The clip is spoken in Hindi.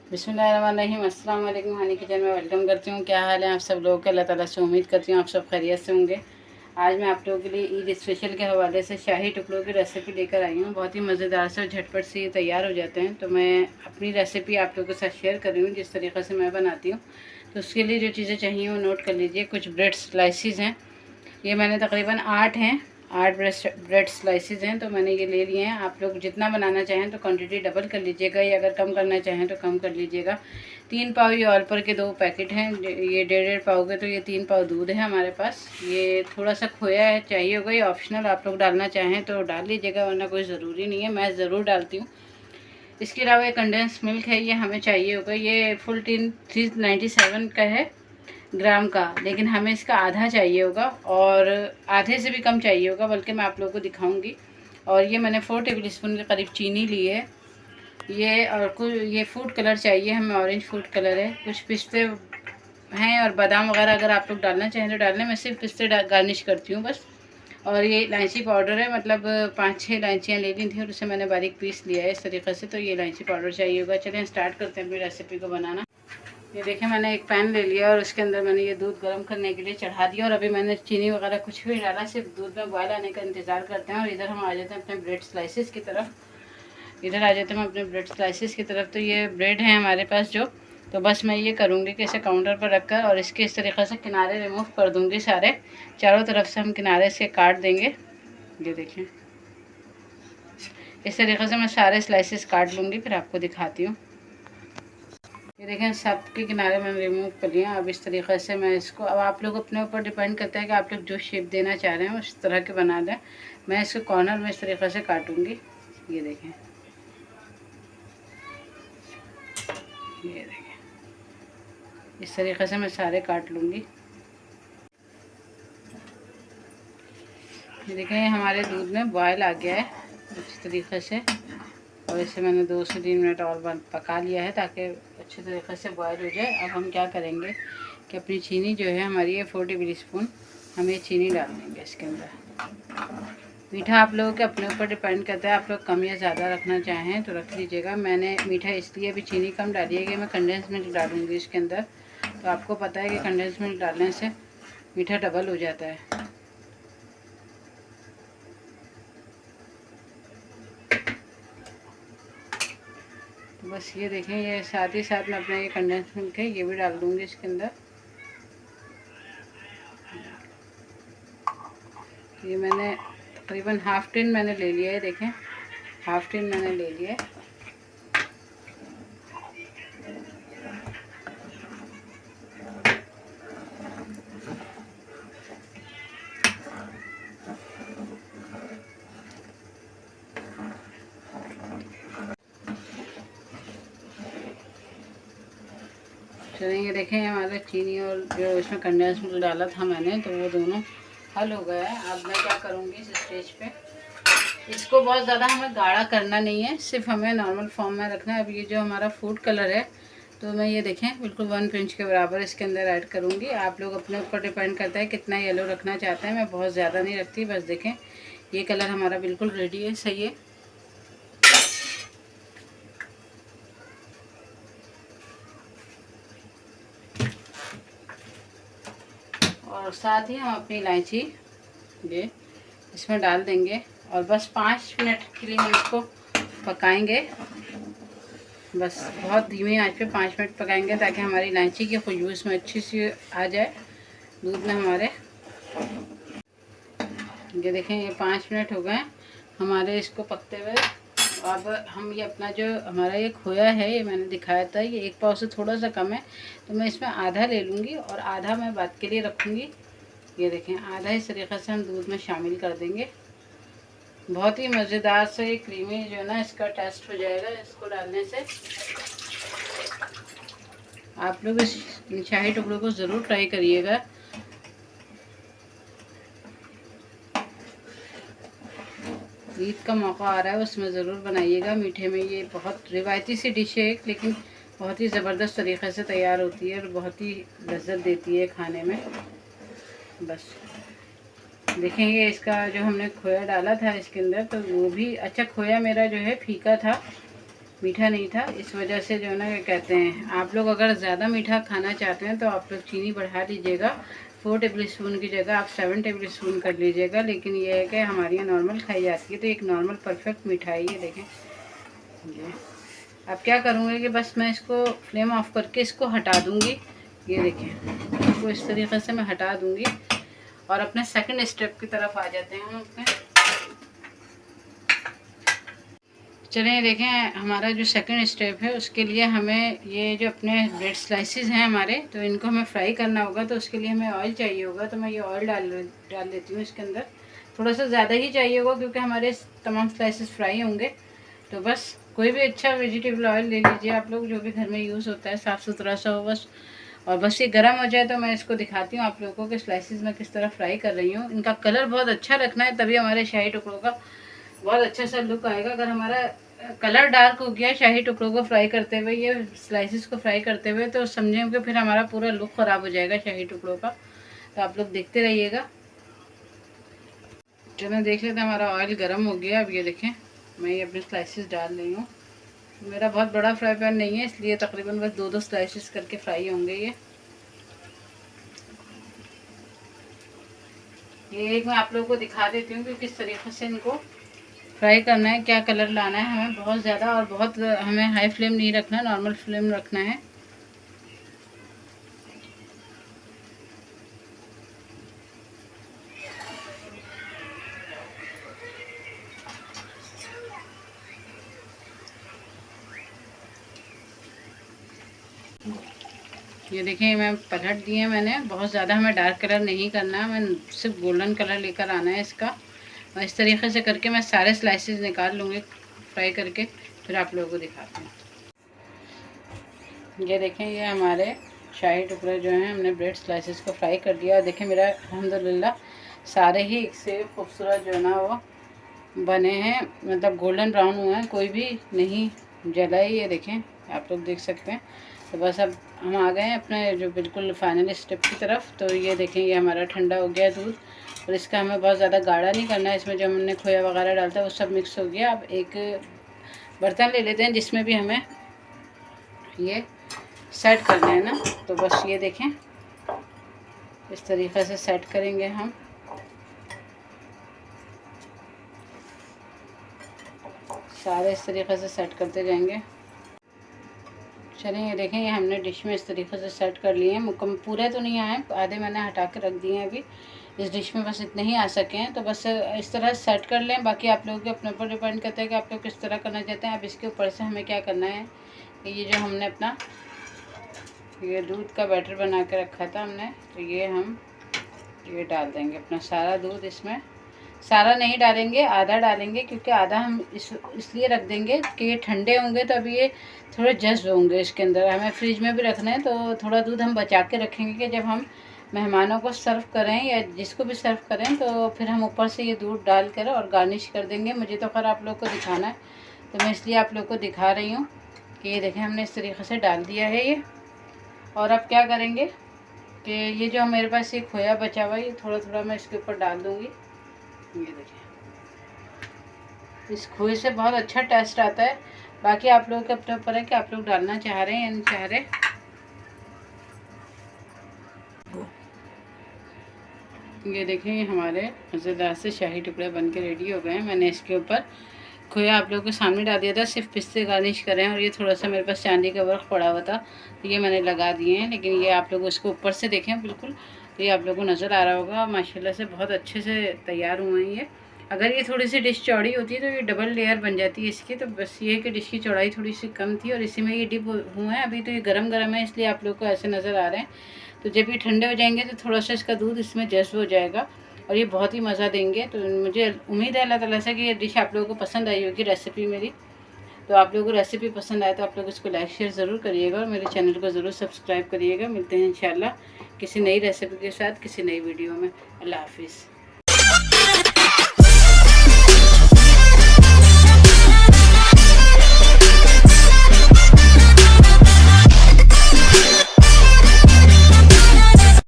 बिस्मिल्लाहिर्रहमानिर्रहीम। अस्सलाम वालेकुम। हनी किचन में वेलकम करती हूँ। क्या हाल है आप सब लोगों के? अल्लाह ताला से उम्मीद करती हूँ आप सब खैरियत से होंगे। आज मैं आप लोगों के लिए ईद स्पेशल के हवाले से शाही टुकड़ों की रेसिपी लेकर आई हूँ। बहुत ही मज़ेदार से और झटपट से ये तैयार हो जाते हैं। तो मैं अपनी रेसिपी आप लोगों के साथ शेयर कर रही हूँ जिस तरीक़े से मैं बनाती हूँ। तो उसके लिए जो चीज़ें चाहिए वो नोट कर लीजिए। कुछ ब्रेड स्लाइसिस हैं, ये मैंने तकरीबन 8 हैं, 8 ब्रेड स्लाइसिस हैं, तो मैंने ये ले लिए हैं। आप लोग जितना बनाना चाहें तो क्वांटिटी डबल कर लीजिएगा, या अगर कम करना चाहें तो कम कर लीजिएगा। 3 पाव ये ऑयल पर के 2 पैकेट हैं, ये 1.5 पाव के, तो ये 3 पाव दूध है हमारे पास। ये थोड़ा सा खोया है, चाहिए होगा, ये ऑप्शनल, आप लोग डालना चाहें तो डाल लीजिएगा, वरना कोई ज़रूरी नहीं है, मैं ज़रूर डालती हूँ। इसके अलावा ये कंडेंस मिल्क है, ये हमें चाहिए होगा। ये फुल टीन 397 का है ग्राम का, लेकिन हमें इसका आधा चाहिए होगा, और आधे से भी कम चाहिए होगा, बल्कि मैं आप लोगों को दिखाऊंगी। और ये मैंने 4 टेबल स्पून के करीब चीनी ली है। ये और कुछ ये फूड कलर चाहिए हमें, ऑरेंज फूड कलर है। कुछ पिस्ते हैं और बादाम वगैरह अगर आप लोग डालना चाहें तो डालने, मैं सिर्फ पिस्ते गार्निश करती हूँ बस। और ये इलायची पाउडर है, मतलब 5-6 इलायचियाँ ले ली थी और उसे मैंने बारीक पीस लिया है इस तरीक़े से। तो ये इलायची पाउडर चाहिए होगा। चलें स्टार्ट करते हैं अपनी रेसिपी को बनाना। ये देखिए मैंने एक पैन ले लिया और उसके अंदर मैंने ये दूध गर्म करने के लिए चढ़ा दिया, और अभी मैंने चीनी वगैरह कुछ भी डाला, सिर्फ दूध में बॉयल आने का इंतज़ार करते हैं। और इधर हम आ जाते हैं अपने ब्रेड स्लाइसिस की तरफ। इधर आ जाते हैं हम अपने ब्रेड स्लाइसिस की तरफ। तो ये ब्रेड है हमारे पास जो, तो बस मैं ये करूँगी कि इसे काउंटर पर रखकर और इसके इस तरीक़े से किनारे रिमूव कर दूँगी सारे, चारों तरफ से हम किनारे से काट देंगे। ये देखें इस तरीक़े से मैं सारे स्लाइसिस काट लूँगी, फिर आपको दिखाती हूँ। ये देखें सब के किनारे मैंने रिमूव कर लिया। अब इस तरीक़े से मैं इसको, अब आप लोग अपने ऊपर डिपेंड करता है कि आप लोग जो शेप देना चाह रहे हैं उस तरह के बना दें। मैं इसको कॉर्नर में इस तरीक़े से काटूंगी। ये देखें, ये देखें इस तरीक़े से मैं सारे काट लूँगी। ये देखें हमारे दूध में बॉयल आ गया है इस तरीक़े से, और इसे मैंने 2 से 3 मिनट और पका लिया है ताकि अच्छे तरीक़े से बॉयल हो जाए। अब हम क्या करेंगे कि अपनी चीनी जो है हमारी, ये 4 टेबल स्पून हम ये चीनी डाल देंगे इसके अंदर। मीठा आप लोगों के अपने ऊपर डिपेंड करता है, आप लोग कम या ज़्यादा रखना चाहें तो रख लीजिएगा। मैंने मीठा इसलिए भी चीनी कम डाली है कि मैं कंडेंस मिल्क डालूँगी इसके अंदर। तो आपको पता है कि कंडेंस मिल्क डालने से मीठा डबल हो जाता है। बस ये देखें, ये साथ ही साथ मैं अपना ये कंडेंस मिल्क है ये भी डाल दूँगी इसके अंदर। ये मैंने तकरीबन हाफ़ टिन मैंने ले लिया है, देखें हाफ़ टिन मैंने ले लिया है। चलिए ये देखें हमारा चीनी और जो इसमें कंडेंस मिल्क डाला था मैंने, तो वो दोनों हल हो गया है। अब मैं क्या करूँगी इस स्टेज पे, इसको बहुत ज़्यादा हमें गाढ़ा करना नहीं है, सिर्फ हमें नॉर्मल फॉर्म में रखना है। अब ये जो हमारा फूड कलर है, तो मैं ये देखें बिल्कुल 1 पिंच के बराबर इसके अंदर ऐड करूँगी। आप लोग अपने ऊपर डिपेंड करता है कितना येलो रखना चाहते हैं, मैं बहुत ज़्यादा नहीं रखती। बस देखें ये कलर हमारा बिल्कुल रेडी है, सही है। और साथ ही हम अपनी इलायची ये इसमें डाल देंगे, और बस 5 मिनट के लिए हम इसको पकाएंगे। बस बहुत धीमी आंच पे 5 मिनट पकाएंगे ताकि हमारी इलायची की खुशबू इसमें अच्छी सी आ जाए दूध में हमारे। ये देखें ये 5 मिनट हो गए हमारे इसको पकते हुए। अब हम ये अपना जो हमारा ये खोया है, ये मैंने दिखाया था, ये 1 पाव से थोड़ा सा कम है, तो मैं इसमें आधा ले लूँगी और आधा मैं बाद के लिए रखूँगी। ये देखें आधा इस तरीक़े से हम दूध में शामिल कर देंगे। बहुत ही मज़ेदार से क्रीमी जो है ना इसका टेस्ट हो जाएगा इसको डालने से। आप लोग इस शाही टुकड़ों को ज़रूर ट्राई करिएगा। ईद का मौका आ रहा है उसमें ज़रूर बनाइएगा। मीठे में ये बहुत रिवायती सी डिश है, लेकिन बहुत ही ज़बरदस्त तरीक़े से तैयार होती है और बहुत ही लज्जत देती है खाने में। बस देखेंगे इसका जो हमने खोया डाला था इसके अंदर, तो वो भी अच्छा, खोया मेरा जो है फीका था, मीठा नहीं था, इस वजह से जो है ना क्या कहते हैं, आप लोग अगर ज़्यादा मीठा खाना चाहते हैं तो आप लोग चीनी बढ़ा लीजिएगा। 4 टेबल स्पून की जगह आप 7 टेबल स्पून कर लीजिएगा। लेकिन ये है कि हमारे यहाँ नॉर्मल खाई जाती है, तो एक नॉर्मल परफेक्ट मिठाई है। देखें ये अब क्या करूँगी कि बस मैं इसको फ्लेम ऑफ करके इसको हटा दूँगी। ये देखें, इसको इस तरीके से मैं हटा दूँगी और अपने सेकंड स्टेप की तरफ आ जाते हैं हम अपने। चलिए देखें, हमारा जो सेकंड स्टेप है उसके लिए हमें ये जो अपने ब्रेड स्लाइसेस हैं हमारे, तो इनको हमें फ्राई करना होगा। तो उसके लिए हमें ऑयल चाहिए होगा, तो मैं ये ऑयल डाल लेती हूँ इसके अंदर। थोड़ा सा ज़्यादा ही चाहिए होगा क्योंकि हमारे तमाम स्लाइसेस फ्राई होंगे। तो बस कोई भी अच्छा वेजिटेबल ऑयल ले लीजिए आप लोग, जो भी घर में यूज़ होता है, साफ़ सुथरा सा हो बस। और बस ये गर्म हो जाए तो मैं इसको दिखाती हूँ आप लोगों को कि स्लाइसेस मैं किस तरह फ्राई कर रही हूँ। इनका कलर बहुत अच्छा रखना है, तभी हमारे शाही टुकड़ों का बहुत अच्छा सा लुक आएगा। अगर हमारा कलर डार्क हो गया शाही टुकड़ों को फ्राई करते हुए, ये स्लाइसेस को फ्राई करते हुए, तो समझें कि फिर हमारा पूरा लुक ख़राब हो जाएगा शाही टुकड़ों का। तो आप लोग देखते रहिएगा। चलो देख लेते हैं, हमारा ऑयल गर्म हो गया। अब ये देखें, मैं ये अपने स्लाइसेस डाल रही हूँ। मेरा बहुत बड़ा फ्राई पैन नहीं है, इसलिए तकरीबन बस 2-2 स्लाइसेस करके फ्राई होंगे ये एक मैं आप लोगों को दिखा देती हूँ कि किस तरीके से इनको फ्राई करना है, क्या कलर लाना है हमें। बहुत ज़्यादा और बहुत हमें हाई फ्लेम नहीं रखना, नॉर्मल फ्लेम रखना है। ये देखिए, मैं पलट दिए मैंने। बहुत ज़्यादा हमें डार्क कलर नहीं करना है, मैं सिर्फ गोल्डन कलर लेकर आना है इसका। और इस तरीके से करके मैं सारे स्लाइसेस निकाल लूँगी फ्राई करके, फिर आप लोगों को दिखाती हूँ। ये देखें, ये हमारे शाही टुकड़े जो हैं, हमने ब्रेड स्लाइसेस को फ्राई कर दिया। और देखें मेरा अल्हम्दुलिल्लाह सारे ही एक से खूबसूरत जो है ना वो बने हैं, मतलब गोल्डन ब्राउन हुआ है, कोई भी नहीं जला है। ये देखें, आप लोग देख सकते हैं। तो बस अब हम आ गए हैं अपने जो बिल्कुल फाइनल स्टेप की तरफ। तो ये देखें, ये हमारा ठंडा हो गया दूध, और इसका हमें बहुत ज़्यादा गाढ़ा नहीं करना है। इसमें जो हमने खोया वगैरह डालता है वो सब मिक्स हो गया। अब एक बर्तन ले लेते हैं जिसमें भी हमें ये सेट करना है ना। तो बस ये देखें, इस तरीक़े से सेट करेंगे हम। सारे इस तरीक़े से सेट करते जाएंगे। चलिए ये देखें, ये हमने डिश में इस तरीक़े से सेट कर लिए हैं। पूरे तो नहीं आए, आधे मैंने हटा के रख दिए हैं अभी। इस डिश में बस इतने ही आ सके हैं, तो बस इस तरह सेट कर लें। बाकी आप लोगों के अपने ऊपर डिपेंड करता है कि आप लोग किस तरह करना चाहते हैं। अब इसके ऊपर से हमें क्या करना है, ये जो हमने अपना ये दूध का बैटर बना के रखा था हमने, तो ये हम ये डाल देंगे अपना सारा दूध इसमें। सारा नहीं डालेंगे, आधा डालेंगे, क्योंकि आधा हम इसलिए रख देंगे कि ये ठंडे होंगे तो अभी ये थोड़े जज्ब होंगे इसके अंदर। हमें फ्रिज में भी रखना है, तो थोड़ा दूध हम बचा के रखेंगे कि जब हम मेहमानों को सर्व करें या जिसको भी सर्व करें, तो फिर हम ऊपर से ये दूध डाल कर और गार्निश कर देंगे। मुझे तो खैर आप लोग को दिखाना है, तो मैं इसलिए आप लोग को दिखा रही हूँ कि ये देखें, हमने इस तरीके से डाल दिया है ये। और अब क्या करेंगे कि ये जो मेरे पास ये खोया बचा हुआ है, ये थोड़ा थोड़ा मैं इसके ऊपर डाल दूँगी। ये देखिए, इस खोए से बहुत अच्छा टेस्ट आता है। बाकी आप लोगों के अपने ऊपर है कि आप लोग डालना चाह रहे हैं या नहीं चाह रहे। ये देखें, हमारे मज़ेदार से शाही टुकड़े बन के रेडी हो गए हैं। मैंने इसके ऊपर खोया आप लोगों के सामने डाल दिया था, सिर्फ पिस्ते गार्निश करें। और ये थोड़ा सा मेरे पास चांदी का वर्क पड़ा हुआ था, तो ये मैंने लगा दिए हैं। लेकिन ये आप लोग उसको ऊपर से देखें बिल्कुल, तो ये आप लोगों को नज़र आ रहा होगा। माशाल्लाह से बहुत अच्छे से तैयार हुए हैं ये। अगर ये थोड़ी सी डिश चौड़ी होती है तो ये डबल लेयर बन जाती है इसकी। तो बस ये कि डिश की चौड़ाई थोड़ी सी कम थी और इसी में ये डिप हुए हैं। अभी तो ये गरम गरम है, इसलिए आप लोग को ऐसे नज़र आ रहे हैं। तो जब ये ठंडे हो जाएंगे तो थोड़ा सा इसका दूध इसमें जज्ब हो जाएगा और ये बहुत ही मज़ा देंगे। तो मुझे उम्मीद है अल्लाह ताला से कि ये डिश आप लोगों को पसंद आई होगी, रेसिपी मेरी। तो आप लोगों को रेसिपी पसंद आए तो आप लोग इसको लाइक शेयर ज़रूर करिएगा और मेरे चैनल को ज़रूर सब्सक्राइब करिएगा। मिलते हैं इंशाल्लाह किसी नई रेसिपी के साथ, किसी नई वीडियो में। अल्लाह हाफिज़।